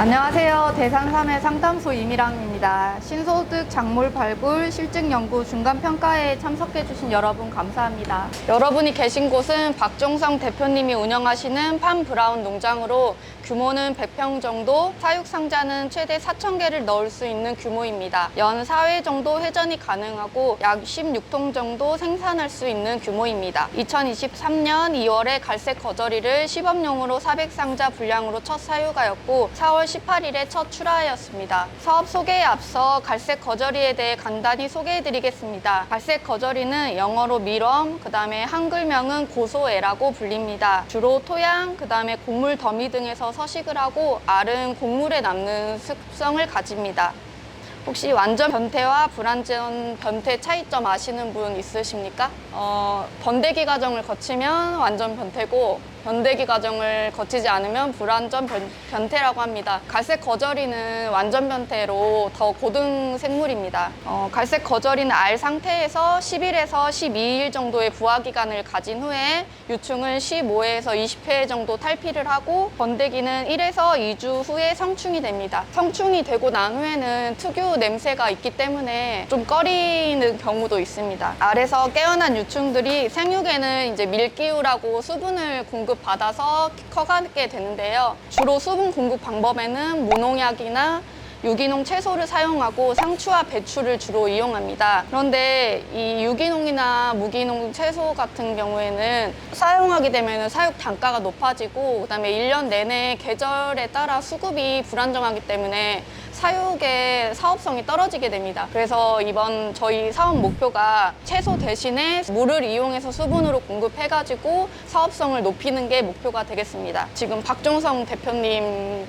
안녕하세요. 대산 3회 상담소 이미랑입니다. 신소득 작물 발굴 실증 연구 중간 평가에 참석해 주신 여러분 감사합니다. 여러분이 계신 곳은 박종성 대표님이 운영하시는 팜 브라운 농장으로 규모는 100평 정도, 사육 상자는 최대 4,000개를 넣을 수 있는 규모입니다. 연 4회 정도 회전이 가능하고 약 16톤 정도 생산할 수 있는 규모입니다. 2023년 2월에 갈색 거저리를 시범용으로 400상자 분량으로 첫 사유가였고 4월 18일에 첫 출하하였습니다. 사업 소개에 앞서 갈색 거저리에 대해 간단히 소개해드리겠습니다. 갈색 거저리는 영어로 밀웜, 그 다음에 한글명은 고소애라고 불립니다. 주로 토양, 그 다음에 곡물 더미 등에서 서식을 하고 알은 곡물에 남는 습성을 가집니다. 혹시 완전 변태와 불완전 변태 차이점 아시는 분 있으십니까? 번데기 과정을 거치면 완전 변태고 변데기 과정을 거치지 않으면 불완전 변태라고 합니다. 갈색 거저리는 완전 변태로 더 고등 생물입니다. 갈색 거저리는 알 상태에서 10일에서 12일 정도의 부화 기간을 가진 후에 유충을 15회에서 20회 정도 탈피를 하고 번데기는 1에서 2주 후에 성충이 됩니다. 성충이 되고 난 후에는 특유 냄새가 있기 때문에 좀 꺼리는 경우도 있습니다. 알에서 깨어난 유충들이 생육에는 이제 밀기우라고 수분을 공급받아서 커가게 되는데요. 주로 수분 공급 방법에는 무농약이나 유기농 채소를 사용하고 상추와 배추를 주로 이용합니다. 그런데 이 유기농이나 무기농 채소 같은 경우에는 사용하게 되면 사육 단가가 높아지고 그다음에 1년 내내 계절에 따라 수급이 불안정하기 때문에 사육의 사업성이 떨어지게 됩니다. 그래서 이번 저희 사업 목표가 채소 대신에 물을 이용해서 수분으로 공급해가지고 사업성을 높이는 게 목표가 되겠습니다. 지금 박종성 대표님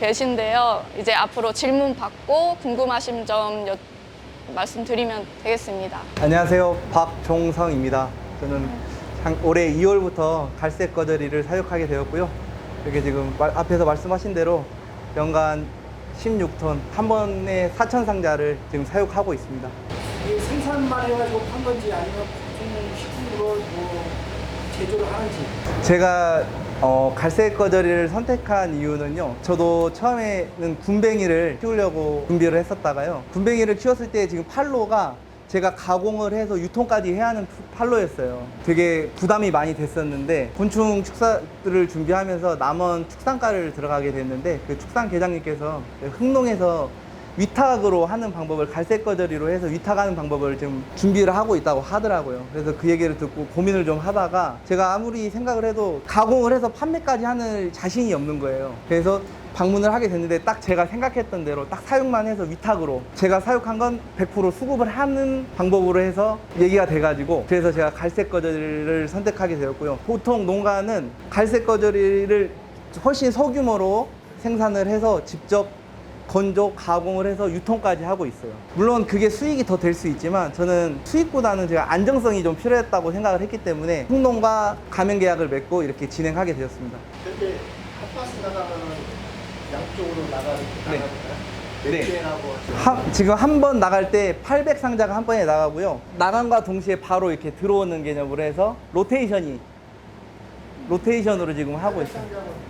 계신데요. 이제 앞으로 질문 받고 궁금하신 점 말씀드리면 되겠습니다. 안녕하세요. 박종성입니다. 저는 올해 2월부터 갈색 거저리를 사육하게 되었고요. 이렇게 지금 앞에서 말씀하신 대로 연간 16톤, 한 번에 4,000상자를 지금 사육하고 있습니다. 이게 생산만 해가지고 판 건지 아니면 보통 식품으로 뭐 제조를 하는지. 제가 갈색 거저리를 선택한 이유는요. 저도 처음에는 군뱅이를 키우려고 준비를 했었다가요. 군뱅이를 키웠을 때 지금 판로가 제가 가공을 해서 유통까지 해야 하는 판로였어요. 되게 부담이 많이 됐었는데 곤충 축사들을 준비하면서 남원 축산과를 들어가게 됐는데 그 축산 계장님께서 흥농에서 위탁으로 하는 방법을 갈색 거저리로 해서 위탁하는 방법을 지금 준비를 하고 있다고 하더라고요. 그래서 그 얘기를 듣고 고민을 좀 하다가 제가 아무리 생각을 해도 가공을 해서 판매까지 하는 자신이 없는 거예요. 그래서 방문을 하게 됐는데 딱 제가 생각했던 대로 딱 사육만 해서 위탁으로 제가 사육한 건 100% 수급을 하는 방법으로 해서 얘기가 돼가지고 그래서 제가 갈색 거저리를 선택하게 되었고요. 보통 농가는 갈색 거저리를 훨씬 소규모로 생산을 해서 직접 건조, 가공을 해서 유통까지 하고 있어요. 물론 그게 수익이 더 될 수 있지만 저는 수익보다는 제가 안정성이 좀 필요했다고 생각을 했기 때문에 흥농과 가맹 계약을 맺고 이렇게 진행하게 되었습니다. 근데 핫바스 나가면 양쪽으로 나가니까요? 네. 몇 개나 뭐 지금 한 번 나갈 때 800상자가 한 번에 나가고요. 나간과 동시에 바로 이렇게 들어오는 개념으로 해서 로테이션으로 지금 하고 있어요.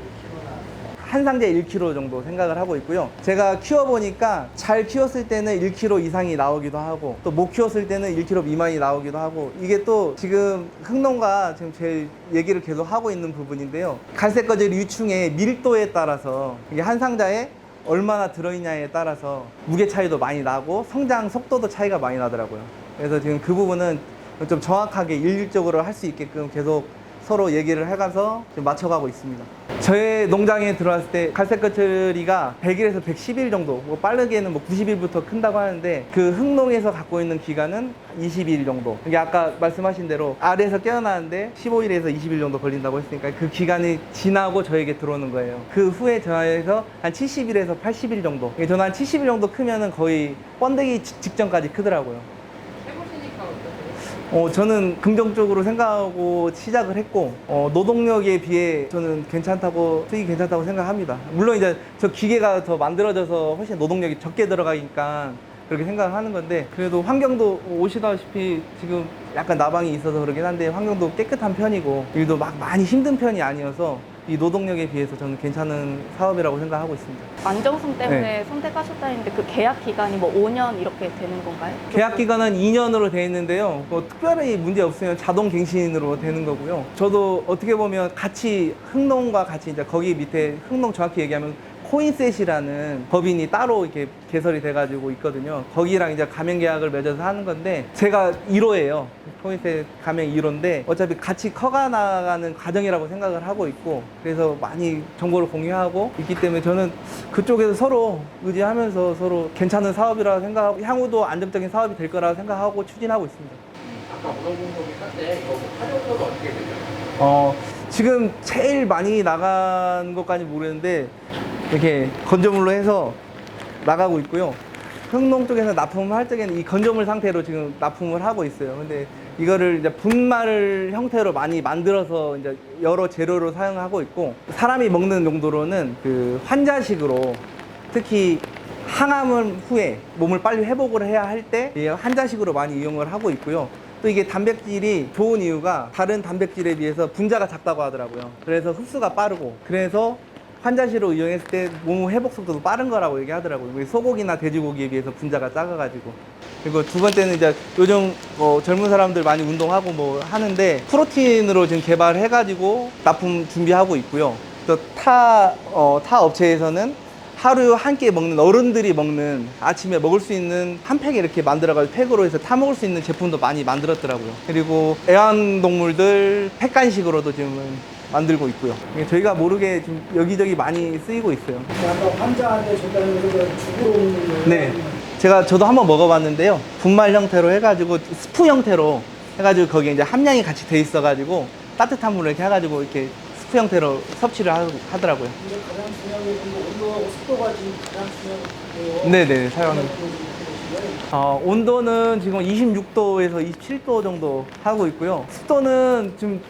한 상자에 1kg 정도 생각을 하고 있고요. 제가 키워보니까 잘 키웠을 때는 1kg 이상이 나오기도 하고 또 못 키웠을 때는 1kg 미만이 나오기도 하고 이게 또 지금 흥농가 지금 제 얘기를 계속 하고 있는 부분인데요. 갈색 거저리 유충의 밀도에 따라서 이게 한 상자에 얼마나 들어있냐에 따라서 무게 차이도 많이 나고 성장 속도도 차이가 많이 나더라고요. 그래서 지금 그 부분은 좀 정확하게 일률적으로 할 수 있게끔 계속 서로 얘기를 해가서 지금 맞춰가고 있습니다. 저희 농장에 들어왔을 때 갈색 거저리가 100일에서 110일 정도, 뭐 빠르게는 뭐 90일부터 큰다고 하는데 그 흥농에서 갖고 있는 기간은 20일 정도. 이게 아까 말씀하신 대로 알에서 깨어나는데 15일에서 20일 정도 걸린다고 했으니까 그 기간이 지나고 저에게 들어오는 거예요. 그 후에 저에서 한 70일에서 80일 정도. 저는 한 70일 정도 크면은 거의 번데기 직전까지 크더라고요. 저는 긍정적으로 생각하고 시작을 했고 노동력에 비해 저는 수익이 괜찮다고 생각합니다. 물론 이제 저 기계가 더 만들어져서 훨씬 노동력이 적게 들어가니까 그렇게 생각하는 건데 그래도 환경도 오시다시피 지금 약간 나방이 있어서 그러긴 한데 환경도 깨끗한 편이고 일도 막 많이 힘든 편이 아니어서 이 노동력에 비해서 저는 괜찮은 사업이라고 생각하고 있습니다. 안정성 때문에 네. 선택하셨다는데 그 계약 기간이 뭐 5년 이렇게 되는 건가요? 계약 기간은 2년으로 되어 있는데요. 뭐 특별히 문제 없으면 자동 갱신으로 되는 거고요. 저도 어떻게 보면 같이 흥농과 같이 이제 거기 밑에 흥농 정확히 얘기하면 코인셋이라는 법인이 따로 이렇게 개설이 돼가지고 있거든요. 거기랑 이제 가맹 계약을 맺어서 하는 건데 제가 1호예요. 코인셋 가맹 1호인데 어차피 같이 커가나가는 과정이라고 생각을 하고 있고 그래서 많이 정보를 공유하고 있기 때문에 저는 그쪽에서 서로 의지하면서 서로 괜찮은 사업이라고 생각하고 향후도 안정적인 사업이 될 거라고 생각하고 추진하고 있습니다. 아까 물어본 건데 여기 활용도가 어떻게 되죠? 지금 제일 많이 나간 것까지 모르겠는데 이렇게 건조물로 해서 나가고 있고요. 흥농 쪽에서 납품을 할 적에는 이 건조물 상태로 지금 납품을 하고 있어요. 근데 이거를 이제 분말 형태로 많이 만들어서 이제 여러 재료로 사용하고 있고 사람이 먹는 용도로는 그 환자식으로 특히 항암을 후에 몸을 빨리 회복을 해야 할 때 환자식으로 많이 이용을 하고 있고요. 또 이게 단백질이 좋은 이유가 다른 단백질에 비해서 분자가 작다고 하더라고요. 그래서 흡수가 빠르고 그래서 환자식으로 이용했을 때 몸 회복 속도도 빠른 거라고 얘기하더라고요. 소고기나 돼지고기에 비해서 분자가 작아가지고. 그리고 두 번째는 이제 요즘 젊은 사람들 많이 운동하고 뭐 하는데 프로틴으로 지금 개발해가지고 납품 준비하고 있고요. 또 타 업체에서는 하루 한 끼 먹는 어른들이 먹는 아침에 먹을 수 있는 한 팩에 이렇게 만들어가지고 팩으로 해서 타 먹을 수 있는 제품도 많이 만들었더라고요. 그리고 애완동물들 팩간식으로도 지금은 만들고 있고요. 저희가 모르게 좀 여기저기 많이 쓰이고 있어요. 아까 환자한테 줬다는 거 죽으러 오는 거. 네. 저도 한번 먹어봤는데요. 분말 형태로 해가지고 스프 형태로 해가지고 거기에 이제 함량이 같이 돼 있어가지고 따뜻한 물을 이렇게 해가지고 이렇게 스프 형태로 섭취를 하더라고요. 근데 가장 중요한 게 온도하고 습도가 지금 가장 중요해요. 네네, 사용하는. 온도는 지금 26도에서 27도 정도 하고 있고요. 습도는 지금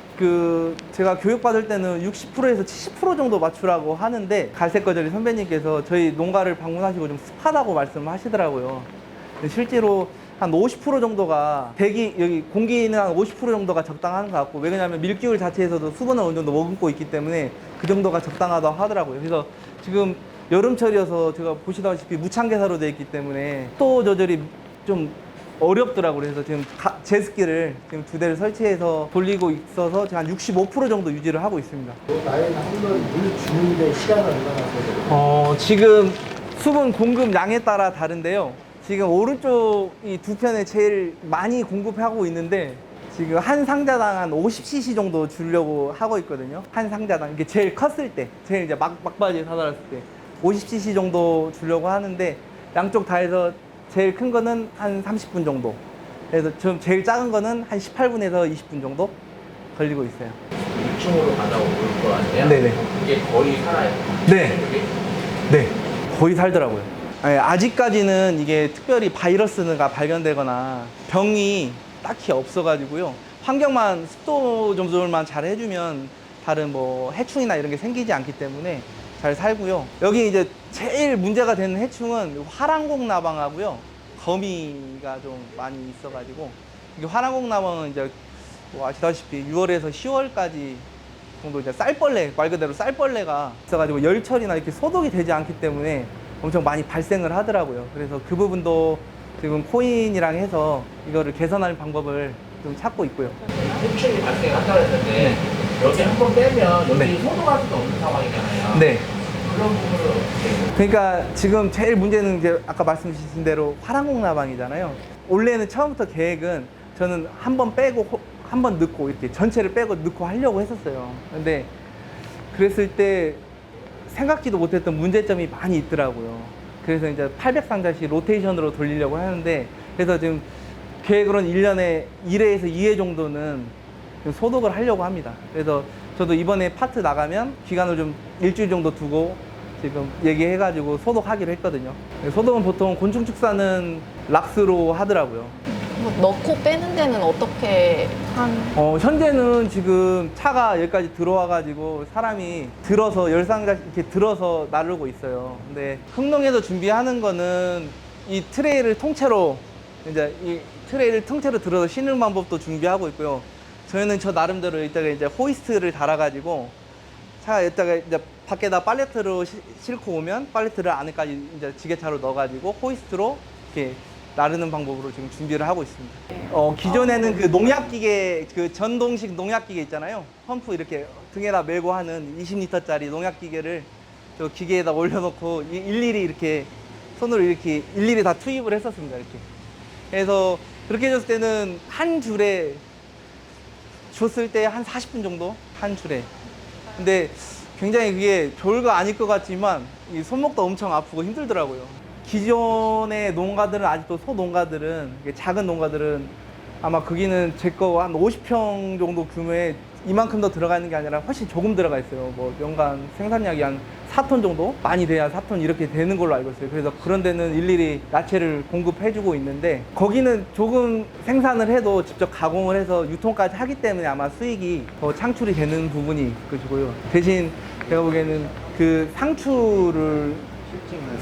제가 교육받을 때는 60%에서 70% 정도 맞추라고 하는데 갈색거절이 선배님께서 저희 농가를 방문하시고 좀 습하다고 말씀을 하시더라고요. 근데 실제로 한 50% 정도가 여기 공기는 한 50% 정도가 적당한 것 같고 왜냐하면 밀기울 자체에서도 수분을 어느 정도 머금고 있기 때문에 그 정도가 적당하다고 하더라고요. 그래서 지금 여름철이어서 제가 보시다시피 무창개사로 되어 있기 때문에 습도 조절이 좀 어렵더라고요. 그래서 지금 제습기를 지금 2대를 설치해서 돌리고 있어서 한 65% 정도 유지를 하고 있습니다. 나이는 한번 물 주는데 시간은 얼마나 걸려요? 지금 수분 공급 양에 따라 다른데요. 지금 오른쪽 이 두 편에 제일 많이 공급하고 있는데 지금 한 상자당 한 50cc 정도 주려고 하고 있거든요. 한 상자당 이게 제일 컸을 때, 제일 이제 막바지에 사달았을 때 50cc 정도 주려고 하는데 양쪽 다 해서 제일 큰 거는 한 30분 정도. 그래서 좀 제일 작은 거는 한 18분에서 20분 정도 걸리고 있어요. 1층으로 가다 올 거 아니에요? 네네. 이게 거의 살아요? 네. 이게? 네. 거의 살더라고요. 아직까지는 이게 특별히 바이러스가 발견되거나 병이 딱히 없어가지고요. 환경만 습도 조절만 잘 해주면 다른 뭐 해충이나 이런 게 생기지 않기 때문에 잘 살고요. 여기 이제 제일 문제가 되는 해충은 화랑곡나방하고요. 거미가 좀 많이 있어가지고 이게 화랑곡나방은 이제 뭐 아시다시피 6월에서 10월까지 정도 이제 쌀벌레, 말 그대로 쌀벌레가 있어가지고 열철이나 이렇게 소독이 되지 않기 때문에 엄청 많이 발생을 하더라고요. 그래서 그 부분도 지금 코인이랑 해서 이거를 개선하는 방법을 좀 찾고 있고요. 해충이 발생한다고 했는데 여기 한 번 빼면 여기 네. 소독할 수도 없는 상황이잖아요. 네. 그런 부분을 어떻게 해요? 그러니까 지금 제일 문제는 이제 아까 말씀 주신 대로 화랑곡나방이잖아요. 원래는 처음부터 계획은 저는 한 번 빼고 한 번 넣고 이렇게 전체를 빼고 넣고 하려고 했었어요. 근데 그랬을 때 생각지도 못했던 문제점이 많이 있더라고요. 그래서 이제 800상자씩 로테이션으로 돌리려고 하는데 그래서 지금 계획으로는 1년에 1회에서 2회 정도는 좀 소독을 하려고 합니다. 그래서 저도 이번에 파트 나가면 기간을 좀 일주일 정도 두고 지금 얘기해가지고 소독하기로 했거든요. 소독은 보통 곤충 축사는 락스로 하더라고요. 뭐 넣고 빼는 데는 어떻게 현재는 지금 차가 여기까지 들어와가지고 사람이 들어서 10상자 이렇게 들어서 나르고 있어요. 근데 흥농에서 준비하는 거는 이 트레이를 통째로 들어서 싣는 방법도 준비하고 있고요. 저희는 저 나름대로 이따가 이제 호이스트를 달아가지고 차가 여기다가 이제 밖에다 팔레트로 싣고 오면 팔레트를 안에까지 이제 지게차로 넣어가지고 호이스트로 이렇게 나르는 방법으로 지금 준비를 하고 있습니다. 기존에는 그 농약기계, 그 전동식 농약기계 있잖아요. 펌프 이렇게 등에다 메고 하는 20리터짜리 농약기계를 저 기계에다 올려놓고 일일이 이렇게 손으로 이렇게 일일이 다 투입을 했었습니다. 이렇게. 그래서 그렇게 줬을 때는 한 줄에 줬을 때 한 40분 정도? 한 줄에. 근데 굉장히 그게 별거 아닐 것 같지만 이 손목도 엄청 아프고 힘들더라고요. 기존의 농가들은 아직도 소농가들은, 작은 농가들은 아마 거기는 제 거 한 50평 정도 규모에 이만큼 더 들어가는 게 아니라 훨씬 조금 들어가 있어요. 뭐 연간 생산량이 한 4톤 정도? 많이 돼야 4톤 이렇게 되는 걸로 알고 있어요. 그래서 그런 데는 일일이 야채를 공급해주고 있는데 거기는 조금 생산을 해도 직접 가공을 해서 유통까지 하기 때문에 아마 수익이 더 창출이 되는 부분이 그거고요. 대신 제가 보기에는 그 상추를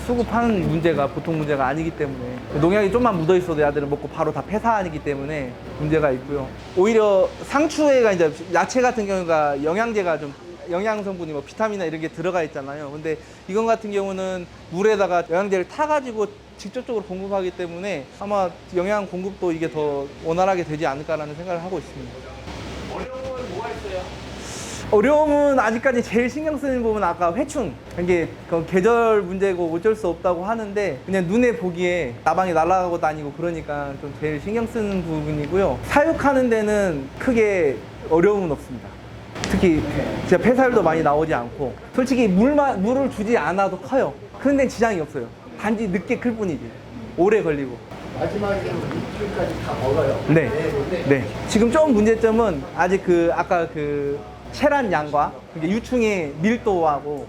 수급하는 문제가 보통 문제가 아니기 때문에 농약이 좀만 묻어 있어도 야들은 먹고 바로 다 폐사하기 때문에 문제가 있고요. 오히려 상추에가 이제 야채 같은 경우가 영양제가 좀 영양 성분이 뭐 비타민이나 이런 게 들어가 있잖아요. 근데 이건 같은 경우는 물에다가 영양제를 타가지고 직접적으로 공급하기 때문에 아마 영양 공급도 이게 더 원활하게 되지 않을까라는 생각을 하고 있습니다. 어려움은 뭐가 있어요? 어려움은 아직까지 제일 신경 쓰는 부분은 아까 회충. 이게 계절 문제고 어쩔 수 없다고 하는데 그냥 눈에 보기에 나방이 날아가고 다니고 그러니까 좀 제일 신경 쓰는 부분이고요. 사육하는 데는 크게 어려움은 없습니다. 특히 진짜 폐사율도 많이 나오지 않고 솔직히 물을 주지 않아도 커요. 큰 데는 지장이 없어요. 단지 늦게 클 뿐이지. 오래 걸리고. 마지막에 일주일까지 다 먹어요. 네. 네. 지금 좀 문제점은 아직 아까 체란 양과 유충의 밀도하고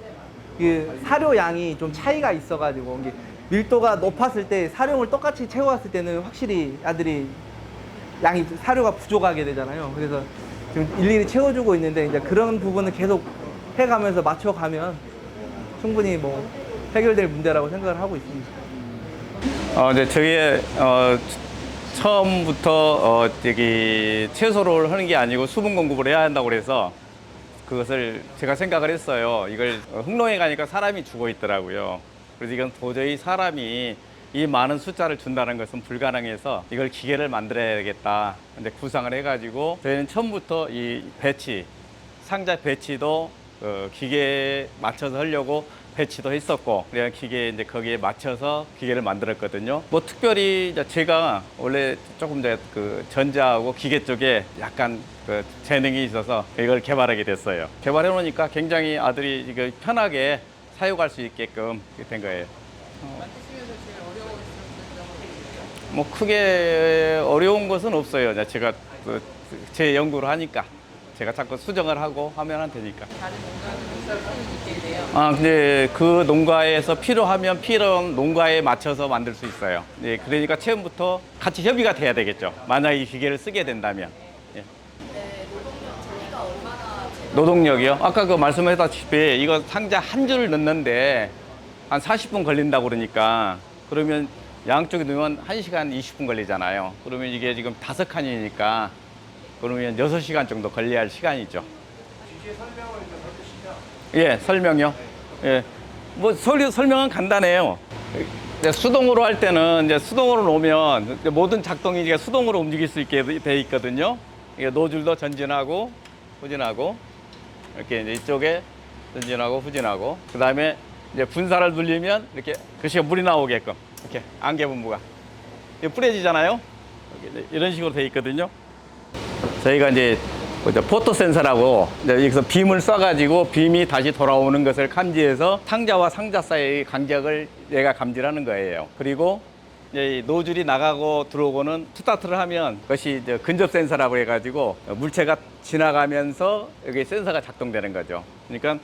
사료 양이 좀 차이가 있어가지고 밀도가 높았을 때 사료를 똑같이 채워왔을 때는 확실히 아들이 사료가 부족하게 되잖아요. 그래서 지금 일일이 채워주고 있는데 이제 그런 부분을 계속 해가면서 맞춰가면 충분히 뭐 해결될 문제라고 생각을 하고 있습니다. 이제 저게 처음부터 저기 채소를 하는 게 아니고 수분 공급을 해야 한다고 그래서 그것을 제가 생각을 했어요. 이걸 흑농에 가니까 사람이 죽어 있더라고요. 그래서 이건 도저히 사람이 이 많은 숫자를 준다는 것은 불가능해서 이걸 기계를 만들어야겠다. 근데 구상을 해가지고 저희는 처음부터 이 배치, 상자 배치도 기계에 맞춰서 하려고 배치도 했었고, 그래야 기계에 이제 거기에 맞춰서 기계를 만들었거든요. 뭐 특별히 제가 원래 조금 전자하고 기계 쪽에 약간 재능이 있어서 이걸 개발하게 됐어요. 개발해 놓으니까 굉장히 아들이 이거 편하게 사용할 수 있게끔 된 거예요. 뭐 크게 어려운 것은 없어요. 제가 제 연구를 하니까 제가 자꾸 수정을 하고 하면 되니까. 다른 농가는 수익이 있겠네요. 근데 그 농가에서 필요하면 필요한 농가에 맞춰서 만들 수 있어요. 네, 그러니까 처음부터 같이 협의가 돼야 되겠죠. 만약 이 기계를 쓰게 된다면. 예. 노동력 차이가 얼마나 노동력이요? 아까 말씀하셨다시피 이거 상자 한 줄을 넣는데 한 40분 걸린다고 그러니까 그러면 양쪽에 넣으면 1시간 20분 걸리잖아요. 그러면 이게 지금 5칸이니까 그러면 6시간 정도 걸려야 할 시간이죠. 기계 설명을 좀 해주시죠. 예, 설명요. 예. 뭐 설명은 간단해요. 이제 수동으로 할 때는 이제 수동으로 놓으면 모든 작동이 이제 수동으로 움직일 수 있게 돼 있거든요. 이게 노즐도 전진하고 후진하고 이렇게 이제 이쪽에 전진하고 후진하고 그다음에 이제 분사를 눌리면 이렇게 글씨가 물이 나오게끔 이렇게 안개 분무가 뿌려지잖아요. 이런 식으로 돼 있거든요. 저희가 이제 포토 센서라고 여기서 빔을 쏴가지고 빔이 다시 돌아오는 것을 감지해서 상자와 상자 사이의 간격을 얘가 감지하는 거예요. 그리고 이제 노즐이 나가고 들어오고는 스타트를 하면 그것이 이제 근접 센서라고 해가지고 물체가 지나가면서 여기 센서가 작동되는 거죠. 그러니까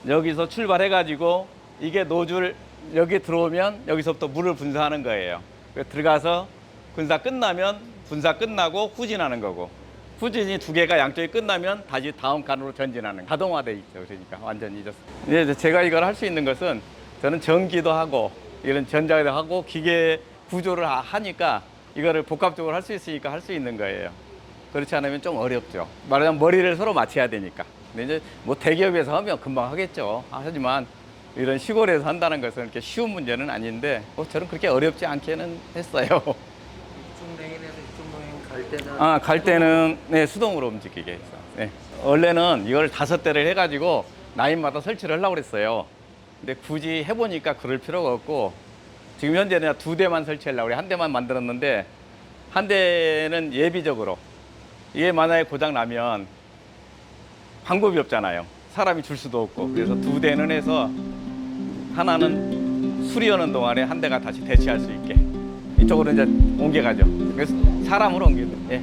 여기서 출발해가지고 이게 노즐 여기 들어오면 여기서부터 물을 분사하는 거예요. 들어가서 분사 끝나면 분사 끝나고 후진하는 거고 후진이 2개가 양쪽이 끝나면 다시 다음 칸으로 전진하는 자동화돼 있죠. 그러니까 완전히 이제 제가 이걸 할 수 있는 것은 저는 전기도 하고 이런 전자도 하고 기계 구조를 하니까 이거를 복합적으로 할 수 있으니까 할 수 있는 거예요. 그렇지 않으면 좀 어렵죠. 말하자면 머리를 서로 맞춰야 되니까 근데 이제 뭐 대기업에서 하면 금방 하겠죠. 하지만 이런 시골에서 한다는 것은 이렇게 쉬운 문제는 아닌데 뭐 저는 그렇게 어렵지 않게는 했어요. 이중레인에서 이중레인 갈 때는 갈 때는 네, 수동으로 움직이게 해서. 네. 원래는 이걸 5대를 해가지고 라인마다 설치를 하려고 그랬어요. 근데 굳이 해보니까 그럴 필요가 없고 지금 현재는 2대만 설치하려고 그래. 1대만 만들었는데 1대는 예비적으로 이게 만약에 고장 나면 방법이 없잖아요. 사람이 줄 수도 없고 그래서 2대는 해서 하나는 수리하는 동안에 1대가 다시 대체할 수 있게 이쪽으로 이제 옮겨가죠. 그래서 사람으로 옮겨요. 예.